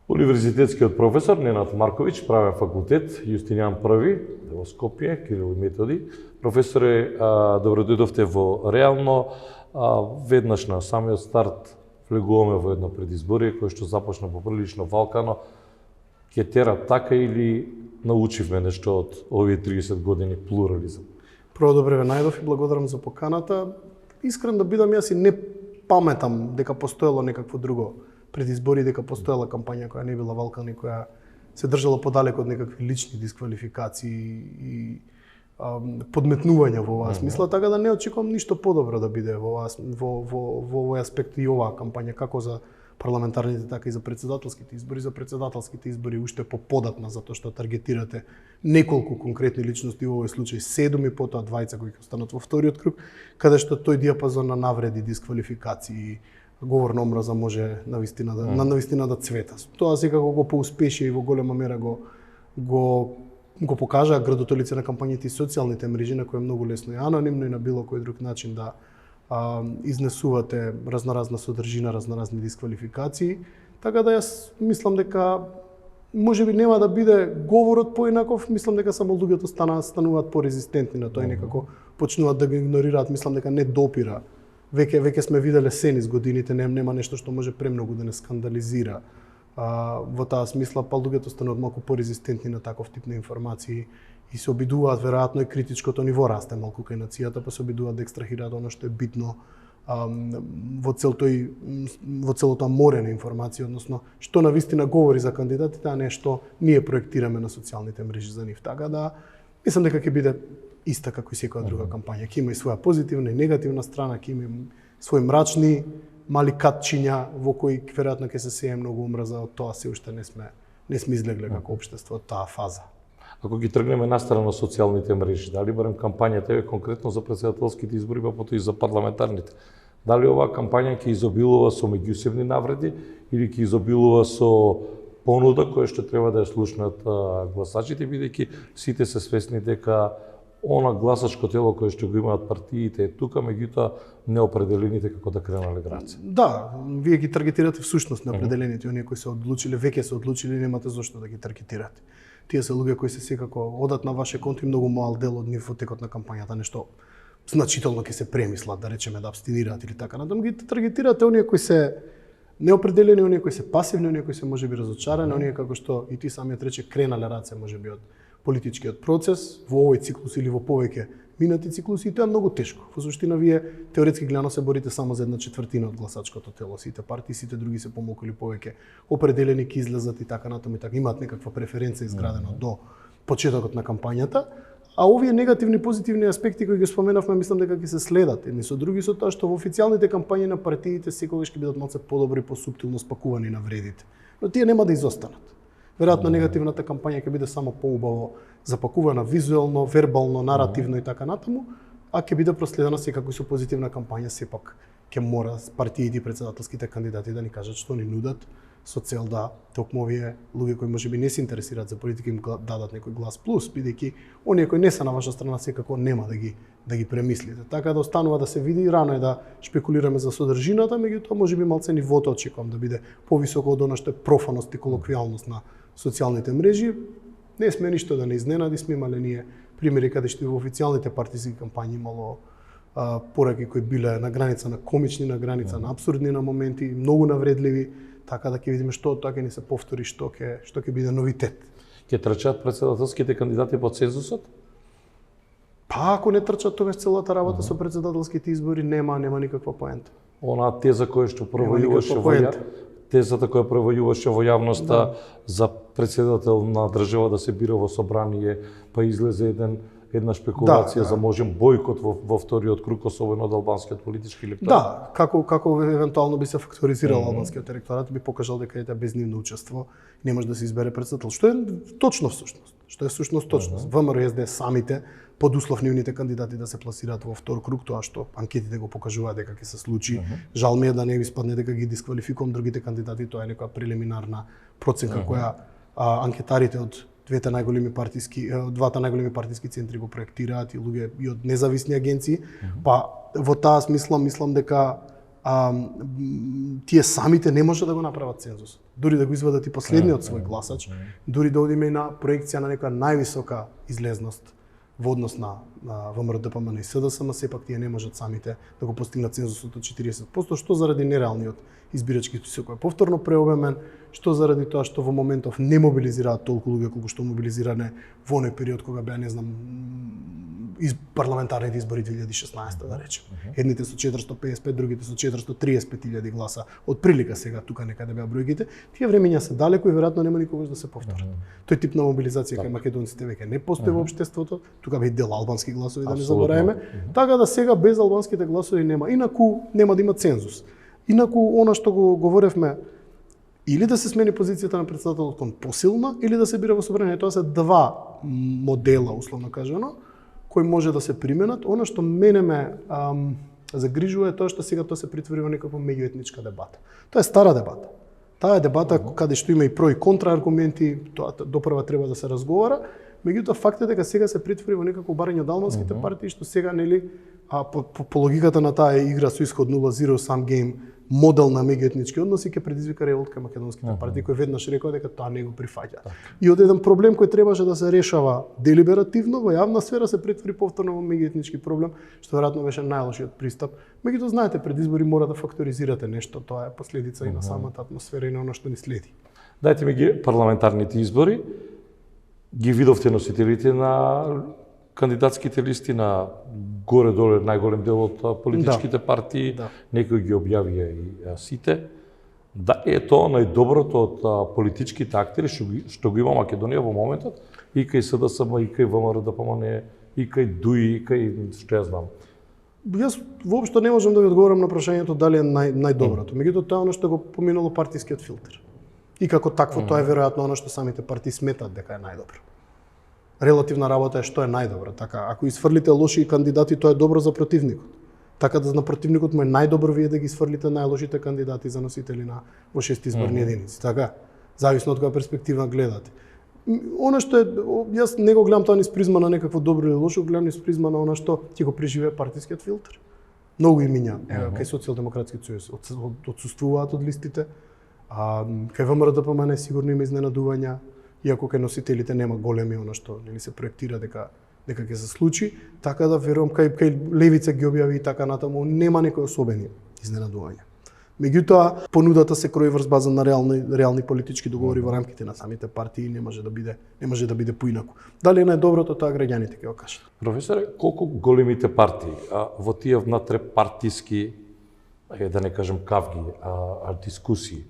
Универзитетскиот професор Ненад Марковиќ, правен факултет, Јустинијан I, во Скопје, Кирил и Методи. Професоре, добродојдовте во Реално. Веднаш на самиот старт влегуваме во едно предизборие кое што започна поприлично валкано. Ке тера така или научивме нешто од овие 30 години плурализам? Прво, добре ве најдов и благодарам за поканата. Искрен да бидам, јас и не паметам дека постоело некакво друго предизбори, дека постоела кампања која не била валкана и која се држала подалеку од некакви лични дисквалификации и подметнувања во оваа смисла, така да не очекувам ништо подобро да биде во овој аспект и оваа кампања, како за парламентарните, така и за председателските избори. За председателските избори уште поподатна, затоа што таргетирате неколку конкретни личности, во овој случај 7 и потоа 2 кои ќе останат во вториот круг, каде што тој диапазон на навреди, дисквалификации, говор на омраза може навистина да цвета. Тоа секако го поуспеше и во голема мера го покажаа градотолици на кампањите и социјалните мрежи, на кои е многу лесно и анонимно и на било кој друг начин да изнесувате разноразна содржина, разноразни дисквалификации. Така да јас мислам дека можеби нема да биде говорот поинаков, мислам дека само луѓето стануваат порезистентни на тоа и некако почнуваат да го игнорираат, мислам дека не допира. Веќе сме виделе се низ годините, нема нешто што може премногу да не скандализира. Во таа смисла, па луѓето стануваат малку порезистентни на таков тип на информации и се обидуваат, веројатно и критичкото ниво расте малку кај нацијата, па се обидуваат да екстрахираат оно што е битно во целото тоа море на информации, односно што навистина говори за кандидатите, а не што ние проектираме на социјалните мрежи за нив. Така да, мислам дека ќе биде иста како и секоја друга кампања. Ќе има и своја позитивна и негативна страна, ќе има и свои мрачни мали катчиња во кои веројатно ќе се сее многу омраза, од тоа се уште не сме излегле како општество од таа фаза. Ако ги тргнеме настрана на социјалните мрежи, дали барем кампањата е конкретно за председателските избори, па потоа и за парламентарните, дали оваа кампања ќе изобилува со меѓусебни навреди или ќе изобилува со понуда која што треба да ја слушнат гласачите, бидејќи сите се свесни дека она гласачко тело кое што го имаат партиите е тука, меѓутоа неопределените како да кренале граница. Да, вие ги таргетирате всушност неопределените, оние кои се одлучиле, веќе се одлучиле, немате зошто да ги таргетирате. Тие се луѓе кои се секако одат на ваше конто и многу мал дел од нив во текот на кампањата нешто значително ќе се премислат, да речеме да абстинираат или така натаму, ги таргетирате оние кои се неопределени, оние кои се пасивни, оние кои се можеби разочарани, оние како што и ти самиот рече кренале раце можеби од политичкиот процес во овој циклус или во повеќе минати циклуси, и тоа е многу тешко. Во суштина вие теоретски гледано се борите само за 1/4 од гласачкото тело, сите партии, сите други се помалку или повеќе определени ќе излезат и така натаму и така имаат некаква преференција изградена до почетокот на кампањата, а овие негативни позитивни аспекти кои ги споменавме мислам дека ќе се следат едни со други, со тоа што во официјалните кампањи на партиите секогаш ќе бидат малку подобри, посуптилно спакувани на вредите, но тие нема да изостанат. Веројатно негативната кампања ќе биде само поубаво запакувана визуелно, вербално, наративно и така натаму, а ќе биде проследена секако со позитивна кампања, сепак ќе мора партиите и председателските кандидати да ни кажат што ни нудат со цел да токму овие луѓе кои можеби не се интересираат за политика им дадат некој глас плюс, бидејќи оние кои не се на ваша страна секако нема да ги премислите. Така да останува да се види, рано е да шпекулираме за содржината, меѓутоа можеби малце нивото очекувам да биде повисоко од она што е профаност и колоквијалност на социјалните мрежи. Не сме ништо да не изненади, сме имале ние примери каде што и во официјалните партиски кампањи имало пораки кои биле на граница на комични, на граница на апсурдни на моменти, многу навредливи, така да ќе видиме што од тоа ќе ни се повтори, што ќе биде новитет. Ќе трчаат председателските кандидати по цензусот? Па ако не трчат, тогаш целата работа со председателските избори нема никаква поента. Онаа теза која што провојуваше тезата која провојуваше во јавноста за председател на држава да се бира во собрание, па излезе една шпекулација за можен бојкот во вториот круг, особено од албанскиот политички електорат. Да, како евентуално би се факторизирал албанскиот електорат, би покажал дека ете без нивно учество не може да се избере председател, што е точно всушност. Што е всушност точност. ВМРО и СДС самите под услов нивните кандидати да се пласираат во втор круг, тоа што анкетите го покажуваат дека ќе се случи. Жал ми е да не ви спадне дека ги дисквалификувам другите кандидати, тоа е некоја прелиминарна проценка која анкетарите од двата најголеми партиски центри го проектираат и луѓе и од независни агенции, па во таа смисла мислам дека тие самите не може да го направат цензус. Дури да го извадат и последниот свој гласач, дури да одиме и на проекција на некоја највисока излезност во однос на ВМРО, ДПМН и СДСМ, сепак тие не можат самите да го постигнат цензусот од 40%, што заради нереалниот избирачки список кој е повторно преобемен, што заради тоа што во моментов не мобилизираат толку луѓе колку што мобилизиране во оној период кога беа, не знам, парламентарните избори 2016, да речем. Едните со 455, другите со 435.000 гласа. Од прилика сега тука некаде беа бројките. Тие времења се далеко и веројатно нема никогаш да се повторат. Тој тип на мобилизација кај македонците веќе не постои во општеството. Тука бе и дел албански гласови, да не забораваме. Така да сега без албанските гласови нема. Инаку нема да има цензус. Инаку она што го говоревме, или да се смени позицијата на претседателот кон посилна, или да се бира во собрание. Тоа се два модела, условно кажано, кои може да се применат. Она што мене ме загрижува е тоа што сега тоа се претвори во некаква меѓуетничка дебата. Тоа е стара дебата. Таа е дебата каде што има и про и контра аргументи, тоа допрва треба да се разговара. Меѓутоа фактот е дека сега се претвори во некакво барање од албанските партии што сега нели по логиката на таа игра со исход 0-0 сам гейм модел на меѓуетнички односи ќе предизвика револт кај македонските партии кои веднаш рекоа дека тоа не го прифаќа. И од еден проблем кој требаше да се решава делиберативно во јавна сфера се претвори повторно во меѓуетнички проблем, што веројатно беше најлошиот пристап. Меѓутоа знаете, пред избори мора да факторизирате нешто, тоа е последица и на самата атмосфера и на она што ни следи. Дајте ми ги парламентарните избори. Ги видовте носителите на кандидатските листи на горе-доле најголем дел од политичките партии, некои ги објавија и сите. Да е тоа најдоброто од политичките актери што го има Македонија во моментот, и кај СДСМ, и кај ВМРО, ДПМН, и кај ДУИ, и кај што ја знам. Јас воопшто не можам да ви одговорам на прашањето дали е најдоброто. Меѓутоа тоа е оно што го поминало партискиот филтер. И како такво тоа е веројатно оно што самите партии сметат дека е најдобро. Релативна работа е што е најдобро. Така, ако изфрлите лоши кандидати, тоа е добро за противникот. Така да на противникот му е најдобро вие да ги изфрлите најлошите кандидати за носители на во 6 изборни единици. Така, зависно од која перспектива гледате. Она што е, јас не го гледам тоа низ призма на некакво добро или лошо, гледам низ призма на она што ќе го преживее партискиот филтер. Многу имиња кај Социјалдемократскиот сојуз отсуствуваат од листите. Кај ВМРО, ДПМН сигурно има изненадувања, иако кај носителите нема големи она што нели се проектира дека ќе се случи, така да верувам кај левица ги објави и така натаму нема некои особени изненадувања. Меѓутоа понудата се крои врз база на реални политички договори во рамките на самите партии и не може да биде поинаку. Дали е најдоброто, тоа граѓаните ќе го кажат. Професоре, колку големите партии во тие внатре-партиски, да не кажем кавги, дискусии,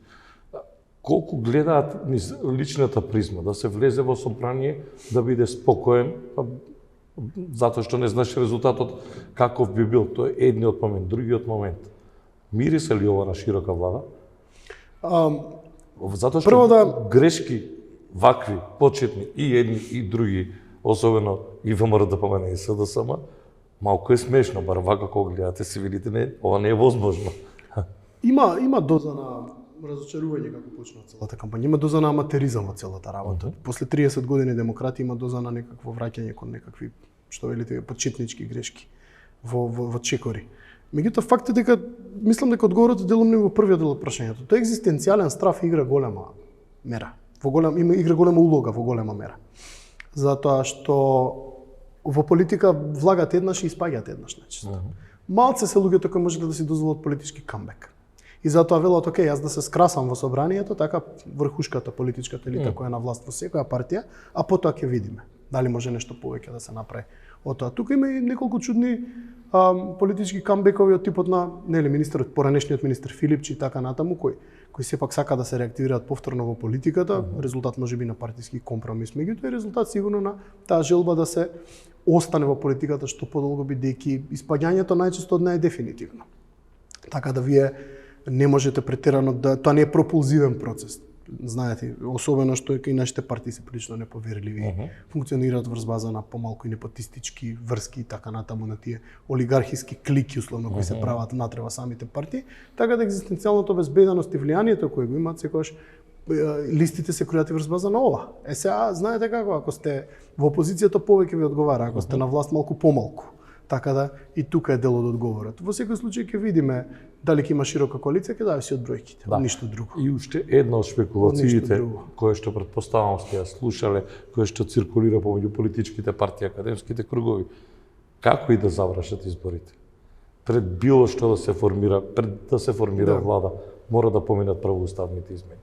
колку гледаат низ личната призма, да се влезе во собрание, да биде спокоен, затоа што не знаеш резултатот каков би бил, тој е едниот момент, другиот момент. Мирисе ли ова на широка влада? Затоа што грешки вакви, почетни, и едни и други, особено и ВМРО, ДПМН и СДСМ, малку е смешно, бар вака кога гледате се видите, не, ова не е возможно. Има доза на разочарување како почна целата кампања. Има доза на аматеризам во целата работа. После 30 години демократи има доза на некакво враќање кон некакви, што велите, почетнички грешки во чекори. Меѓутоа фактот е дека мислам дека одговорот делумни во првиот дел од прашањето. Тој екзистенцијален страв игра голема мера. Игра голема улога во голема мера. Затоа што во политика влагат еднаш и испаѓаат еднаш начисто. Малце се луѓето кои можат да си дозволат политички камбек. И затоа велат, окей, јас да се скрасам во собранието, така врхушката политичката елита која е на власт во секоја партија, а потоа ќе видиме дали може нешто повеќе да се направи од тоа. Тука има и неколку чудни политички камбекови од типот на министерот, поранешниот министер Филипчи и така натаму, кои сепак сака да се реактивираат повторно во политиката, резултат можеби на партиски компромис, меѓутоа резултат сигурно на таа желба да се остане во политиката што подолго, бидејќи испаѓањето најчесто од неа е дефинитивно. Така да вие не можете претерано да тоа не е пропулзивен процес. Знаете, особено што и нашите партии се прилично неповерливи, функционираат врз база на помалку и непотистички врски и така натаму на тие олигархиски клики условно кои се прават внатре во самите партии, така да екзистенцијалната безбедност и влијанието кое го имаат секогаш листите се креати врз база на ова. Сега знаете како, ако сте во опозицијата повеќе ви одговара, ако сте на власт малку помалку. Така да и тука е дел од одговорот. Во секој случај ќе видиме дали ќе има широка коалиција, ќе зависи од бројките, од ништо друго. И уште една од шпекулациите која што претпоставам сте ја слушале, која што циркулира помеѓу политичките партии, академските кругови, како и да завршат изборите. Пред било што да се формира, влада, мора да поминат прво уставните измени.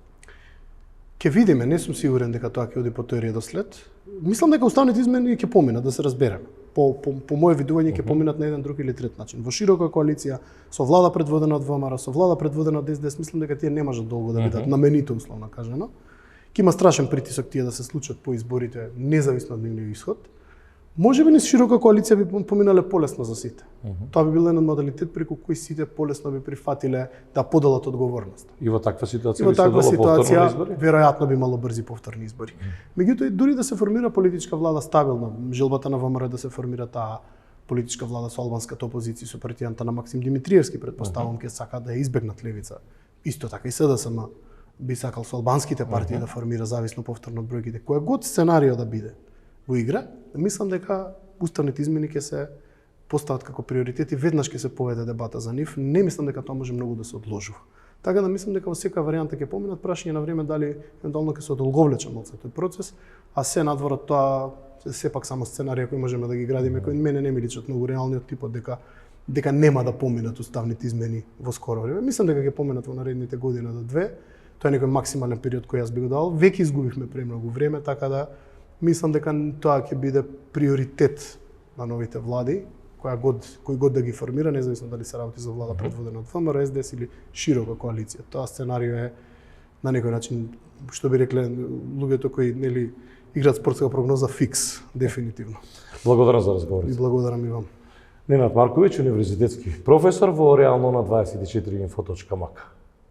Ќе видиме, не сум сигурен дека тоа ќе оди по тој редослед. Мислам дека уставните измени ќе поминат, да се разбереме. По моје видување ќе поминат на еден друг или трет начин. Во широка коалиција, со влада предводена од ВМРО, со влада предводена од СДС, мислам дека тие не можат долго да бидат намените, условно кажано. Ќе има страшен притисок тие да се случат по изборите, независно од нивниот исход. Можеби низ широка коалиција би поминале полесно за сите. Тоа би бил еден модалитет преку кој сите полесно би прифатиле да поделат одговорност. И во таква ситуација во би се дало повторни избори? Веројатно би имало брзи повторни избори. Меѓутоа, дури да се формира политичка влада стабилно, желбата на ВМРО да се формира таа политичка влада со албанската опозиција, со партијата на Максим Димитриевски, предпоставам ќе сака да ја избегнат левица. Исто така и СДСМ би сакал со албанските партии да формира зависно повторно од бројките. Која год сценарио да биде во игра, мислам дека уставните измени ќе се постават како приоритет и веднаш ќе се поведе дебата за нив. Не мислам дека тоа може многу да се одложува. Така да мислам дека во секоја варијанта ќе поминат, прашање на време дали евентуално ќе се одолговлече малку тој процес, а се надвор од тоа сепак само сценарија кои можеме да ги градиме, кои мене не ми личат многу реални од типот дека нема да поминат уставните измени во скоро време. Мислам дека ќе поминат во наредните година до две. Тоа е некој максимален период кој јас би го дал. Веќе изгубивме премногу време, така да мислам дека тоа ќе биде приоритет на новите влади, кој год да ги формира, независно дали се работи за влада предводена од ВМРО, СДС или широка коалиција. Тоа сценарио е на некој начин, што би рекле луѓето кои играат спортска прогноза, фикс, дефинитивно. Благодарам за разговорот. И благодарам и вам. Ненад Марковиќ, универзитетски професор во Реално на 24info.mk.